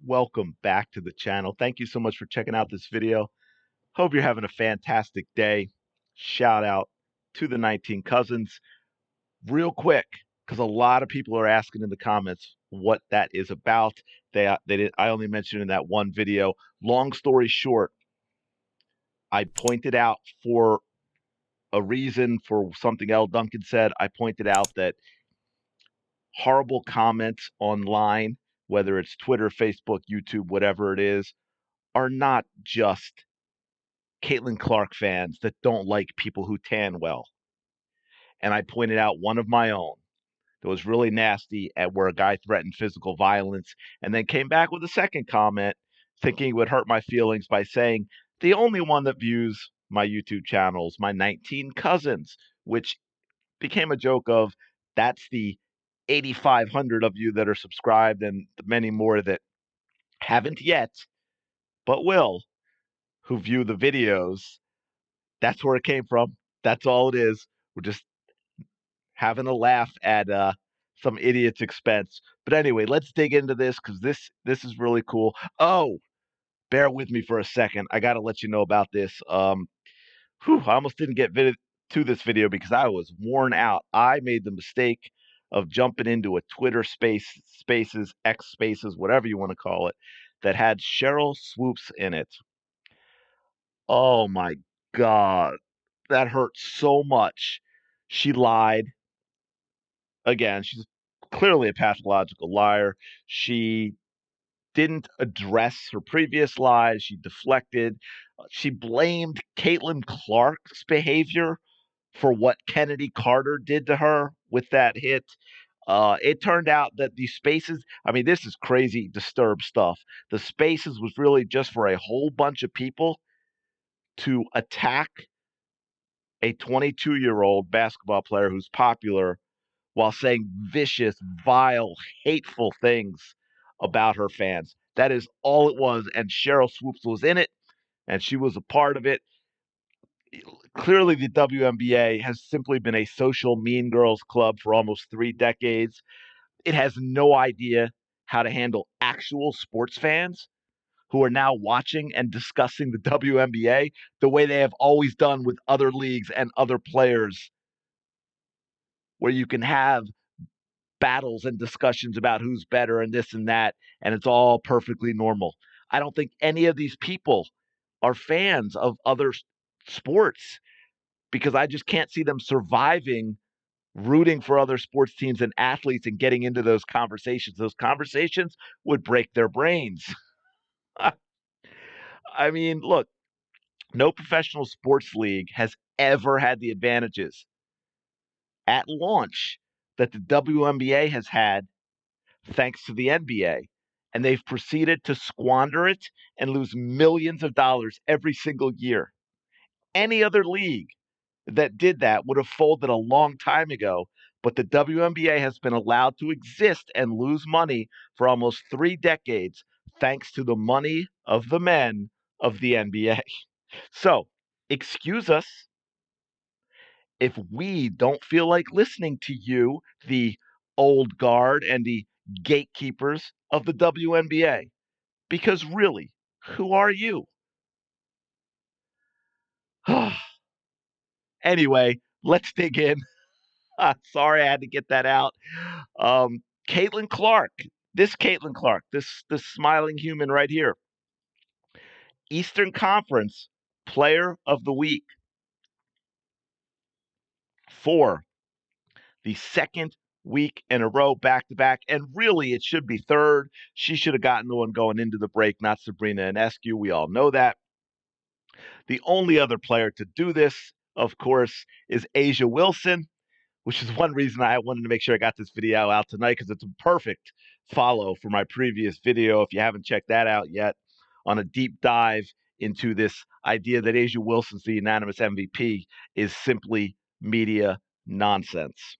welcome back to the channel. Thank you so much for checking out this video. Hope you're having a fantastic day. Shout out to the 19 cousins. Real quick, because a lot of people are asking in the comments what that is about. They did. I only mentioned in that one video. Long story short, I pointed out for a reason for something L. Duncan said. I pointed out that horrible comments online, whether it's Twitter, Facebook, YouTube, whatever it is, are not just Caitlin Clark fans that don't like people who tan well. And I pointed out one of my own that was really nasty at where a guy threatened physical violence and then came back with a second comment thinking it would hurt my feelings by saying the only one that views my YouTube channels, my 19 cousins, which became a joke of that's the 8,500 of you that are subscribed and the many more that haven't yet, but will, who view the videos. That's where it came from. That's all it is. We're just having a laugh at some idiot's expense. But anyway, let's dig into this because this is really cool. Oh, bear with me for a second. I got to let you know about this. I almost didn't get to this video because I was worn out. I made the mistake of jumping into a Twitter spaces, X spaces, whatever you want to call it, that had Cheryl Swoops in it. Oh my God. That hurt so much. She lied. Again, she's clearly a pathological liar. She didn't address her previous lies. She deflected. She blamed Caitlin Clark's behavior for what Kennedy Carter did to her with that hit. It turned out that these spaces, I mean, this is crazy, disturbed stuff. The spaces was really just for a whole bunch of people to attack a 22-year-old basketball player who's popular while saying vicious, vile, hateful things about her fans. That is all it was. And Cheryl Swoops was in it, and she was a part of it. Clearly, the WNBA has simply been a social mean girls club for almost 3 decades. It has no idea how to handle actual sports fans who are now watching and discussing the WNBA the way they have always done with other leagues and other players, where you can have battles and discussions about who's better and this and that, and it's all perfectly normal. I don't think any of these people are fans of other sports because I just can't see them surviving rooting for other sports teams and athletes and getting into those conversations. Those conversations would break their brains. I mean, look, no professional sports league has ever had the advantages at launch that the WNBA has had thanks to the NBA. And they've proceeded to squander it and lose millions of dollars every single year. Any other league that did that would have folded a long time ago, but the WNBA has been allowed to exist and lose money for almost 3 decades thanks to the money of the men of the NBA. So, excuse us if we don't feel like listening to you, the old guard and the gatekeepers of the WNBA. Because really, who are you? Anyway, let's dig in. Sorry, I had to get that out. Caitlin Clark, this smiling human right here, Eastern Conference Player of the Week for the second week in a row, back to back, and really it should be third. She should have gotten the one going into the break, not Sabrina Ionescu. We all know that. The only other player to do this, of course, is Asia Wilson, which is one reason I wanted to make sure I got this video out tonight because it's a perfect follow for my previous video. If you haven't checked that out yet, on a deep dive into this idea that Asia Wilson's the unanimous MVP is simply media nonsense.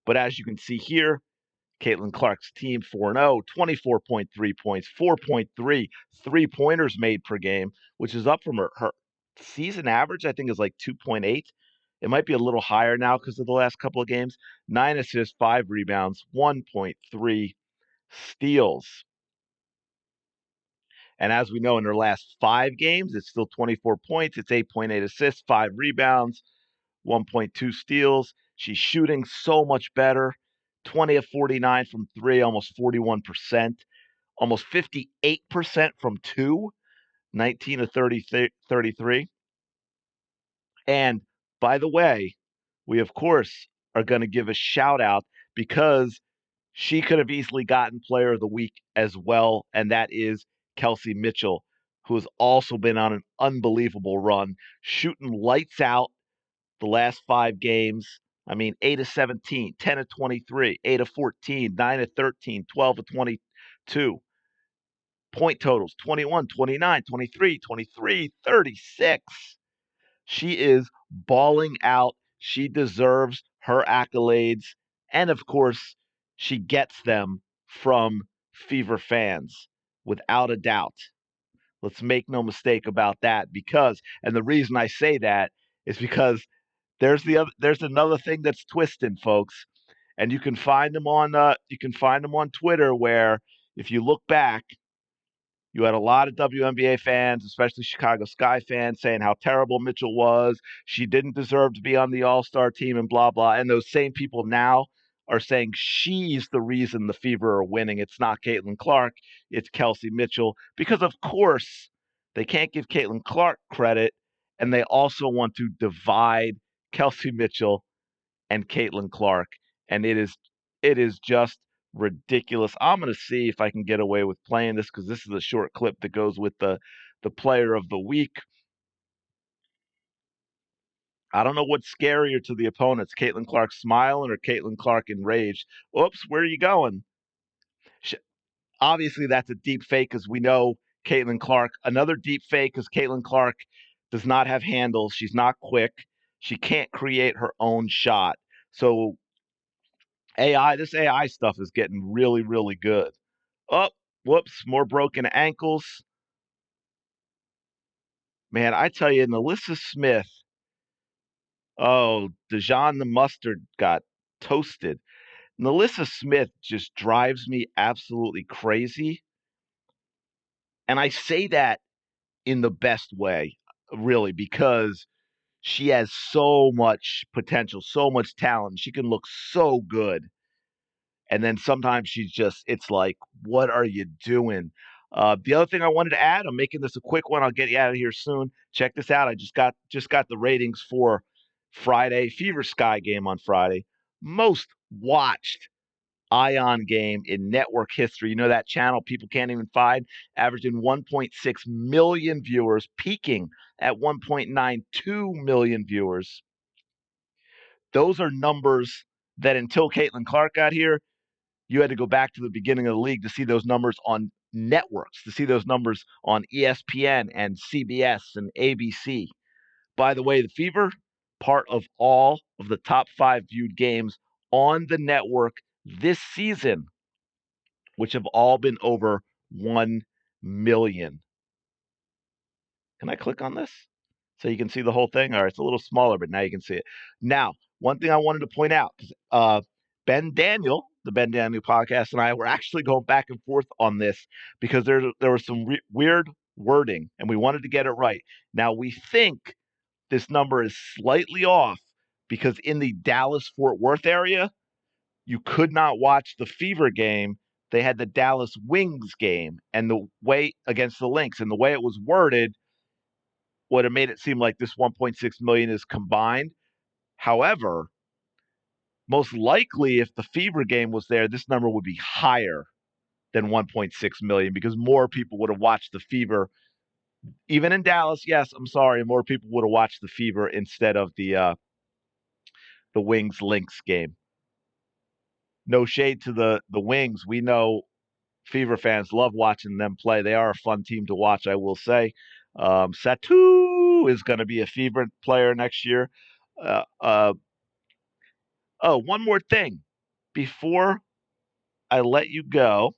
But as you can see here, Caitlin Clark's team 4-0, 24.3 points, 4.3 3-pointers made per game, which is up from her season average, I think is like 2.8. It might be a little higher now because of the last couple of games. 9 assists, 5 rebounds, 1.3 steals. And as we know, in her last 5 games, it's still 24 points. It's 8.8 assists, 5 rebounds, 1.2 steals. She's shooting so much better. 20 of 49 from three, almost 41%, almost 58% from two, 19 of 33. And by the way, we of course are going to give a shout out because she could have easily gotten player of the week as well. And that is Kelsey Mitchell, who has also been on an unbelievable run, shooting lights out the last 5 games. I mean, 8 of 17, 10 of 23, 8 of 14, 9 of 13, 12 of 22. Point totals 21, 29, 23, 23, 36. She is balling out. She deserves her accolades. And of course, she gets them from Fever fans, without a doubt. Let's make no mistake about that because, and the reason I say that is because there's another thing that's twisting, folks, and you can find them on Twitter where if you look back, you had a lot of WNBA fans, especially Chicago Sky fans, saying how terrible Mitchell was. She didn't deserve to be on the All-Star team and blah blah. And those same people now are saying she's the reason the Fever are winning. It's not Caitlin Clark, it's Kelsey Mitchell, because of course they can't give Caitlin Clark credit, and they also want to divide Kelsey Mitchell and Caitlin Clark, and it is just ridiculous. I'm gonna see if I can get away with playing this because this is a short clip that goes with the player of the week. I don't know what's scarier to the opponents, Caitlin Clark smiling or Caitlin Clark enraged. Oops, where are you going? Obviously, that's a deep fake because we know Caitlin Clark. Another deep fake because Caitlin Clark does not have handles. She's not quick. She can't create her own shot. So this AI stuff is getting really, really good. Oh, whoops, more broken ankles. Man, I tell you, Alyssa Smith, oh, Dijon the Mustard got toasted. Alyssa Smith just drives me absolutely crazy. And I say that in the best way, really, because she has so much potential, so much talent. She can look so good. And then sometimes it's like, what are you doing? The other thing I wanted to add, I'm making this a quick one. I'll get you out of here soon. Check this out. I just got the ratings for Friday Fever Sky game on Friday. Most watched Ion game in network history. You know that channel people can't even find, averaging 1.6 million viewers, peaking at 1.92 million viewers. Those are numbers that until Caitlin Clark got here, you had to go back to the beginning of the league to see those numbers on networks, to see those numbers on ESPN and CBS and ABC. By the way, the Fever, part of all of the top 5 viewed games on the network this season, which have all been over 1 million. Can I click on this so you can see the whole thing? All right, it's a little smaller, but now you can see it. Now, one thing I wanted to point out, Ben Daniel, the Ben Daniel podcast, and I were actually going back and forth on this because there was some weird wording, and we wanted to get it right. Now, we think this number is slightly off because in the Dallas-Fort Worth area, you could not watch the Fever game. They had the Dallas Wings game, and the way against the Lynx, and the way it was worded would have made it seem like this 1.6 million is combined. However, most likely if the Fever game was there, this number would be higher than 1.6 million because more people would have watched the Fever. Even in Dallas, yes, I'm sorry, more people would have watched the Fever instead of the Wings Lynx game. No shade to the Wings. We know Fever fans love watching them play. They are a fun team to watch, I will say. Satu is going to be a Fever player next year. Uh, uh, oh, one more thing before I let you go,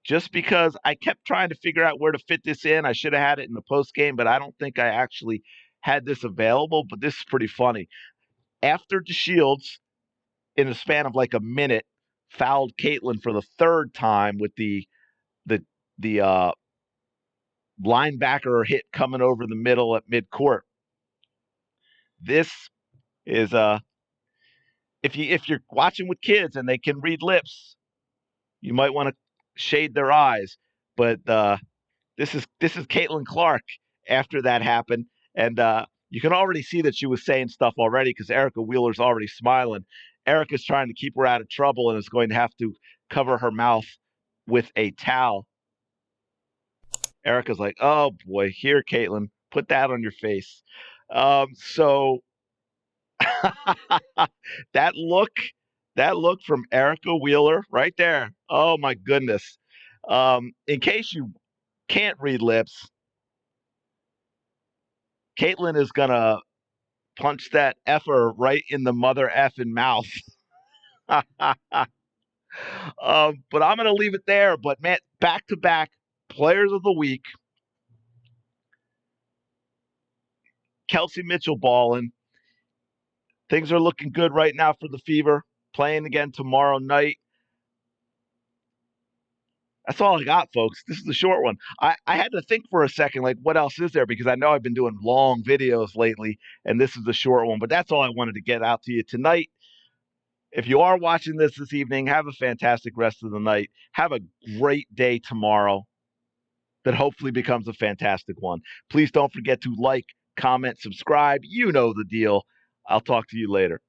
just because I kept trying to figure out where to fit this in. I should have had it in the post game, but I don't think I actually had this available. But this is pretty funny. After DeShields, in the span of like a minute, fouled Caitlin for the third time with the linebacker hit coming over the middle at midcourt. This is if you're watching with kids and they can read lips, you might want to shade their eyes. But this is Caitlin Clark after that happened, and you can already see that she was saying stuff already because Erica Wheeler's already smiling. Erica's trying to keep her out of trouble and is going to have to cover her mouth with a towel. Erica's like, "Oh boy, here, Caitlin, put that on your face." So that look, that look from Erica Wheeler right there. Oh my goodness. In case you can't read lips, Caitlin is gonna punch that effer right in the mother effing mouth. But I'm gonna leave it there. But man, back to back players of the week. Kelsey Mitchell balling. Things are looking good right now for the Fever. Playing again tomorrow night. That's all I got, folks. This is a short one. I had to think for a second, like, what else is there? Because I know I've been doing long videos lately, and this is a short one. But that's all I wanted to get out to you tonight. If you are watching this evening, have a fantastic rest of the night. Have a great day tomorrow that hopefully becomes a fantastic one. Please don't forget to like, comment, subscribe. You know the deal. I'll talk to you later.